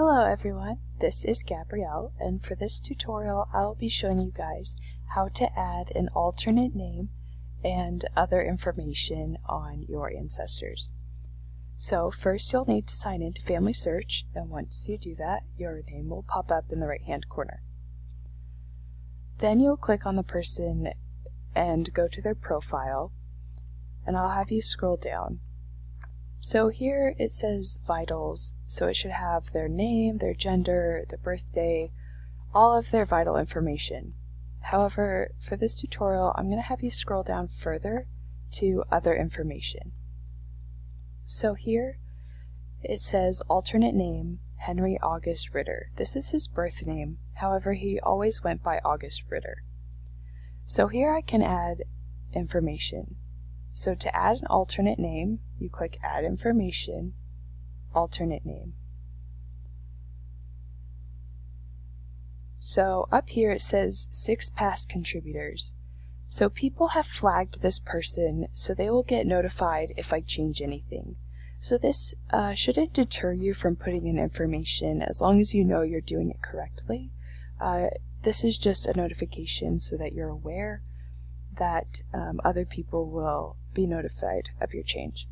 Hello everyone, this is Gabrielle, and for this tutorial I'll be showing you guys how to add an alternate name and other information on your ancestors. So first you'll need to sign into FamilySearch, and once you do that, your name will pop up in the right hand corner. Then you'll click on the person and go to their profile, and I'll have you scroll down. So here it says vitals, so it should have their name, their gender, their birthday, all of their vital information. However, for this tutorial, I'm going to have you scroll down further to other information. So here it says alternate name, Henry August Ritter. This is his birth name, however he always went by August Ritter. So here I can add information. So to add an alternate name, you click Add Information, Alternate Name. So up here it says 6 past contributors. So people have flagged this person, so they will get notified if I change anything. So this shouldn't deter you from putting in information as long as you know you're doing it correctly. This is just a notification so that you're aware that other people will be notified of your change.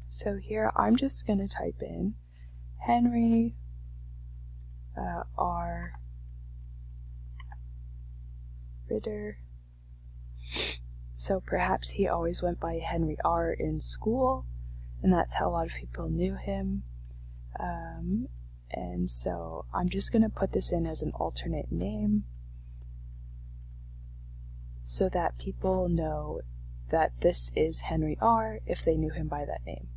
So here I'm just going to type in Henry R. Ritter. So perhaps he always went by Henry R. in school, and that's how a lot of people knew him. And so I'm just going to put this in as an alternate name so that people know that this is Henry R. if they knew him by that name.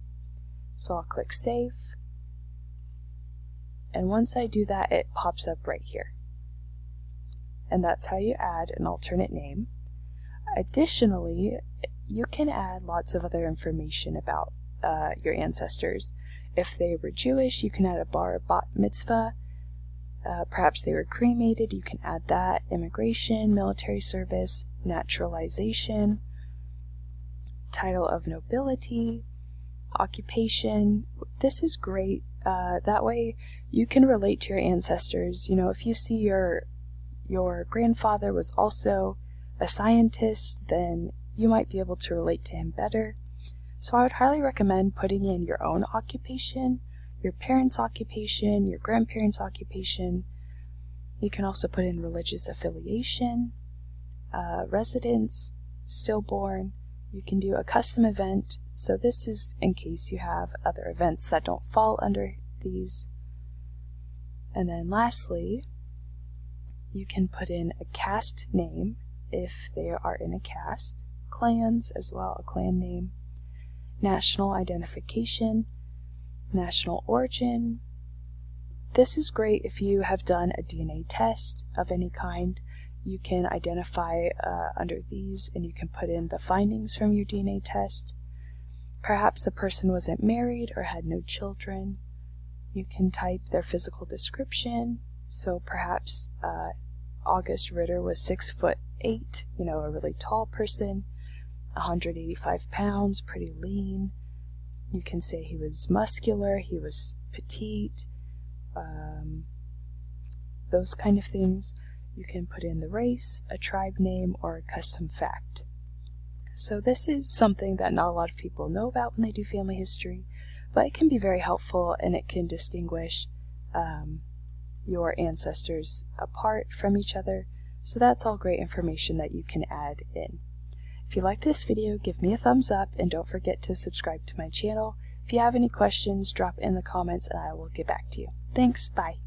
So I'll click Save, and once I do that, it pops up right here. And that's how you add an alternate name. Additionally, you can add lots of other information about your ancestors. If they were Jewish, you can add a bar bat mitzvah. Perhaps they were cremated, you can add that. Immigration, military service, naturalization, title of nobility, occupation. This is great. That way you can relate to your ancestors. You know, if you see your grandfather was also a scientist, then you might be able to relate to him better. So I would highly recommend putting in your own occupation, your parents' occupation, your grandparents' occupation. You can also put in religious affiliation, residence, stillborn. You can do a custom event, so this is in case you have other events that don't fall under these. And then lastly, you can put in a caste name if they are in a caste, clans as well, a clan name, national identification, national origin. This is great if you have done a DNA test of any kind. You can identify under these, and you can put in the findings from your DNA test. Perhaps the person wasn't married or had no children. You can type their physical description. So perhaps August Ritter was 6'8", you know, a really tall person, 185 pounds, pretty lean. You can say he was muscular, he was petite, those kind of things. You can put in the race, a tribe name, or a custom fact. So this is something that not a lot of people know about when they do family history, but it can be very helpful, and it can distinguish your ancestors apart from each other. So that's all great information that you can add in. If you liked this video, give me a thumbs up, and don't forget to subscribe to my channel. If you have any questions, drop it in the comments and I will get back to you. Thanks, bye.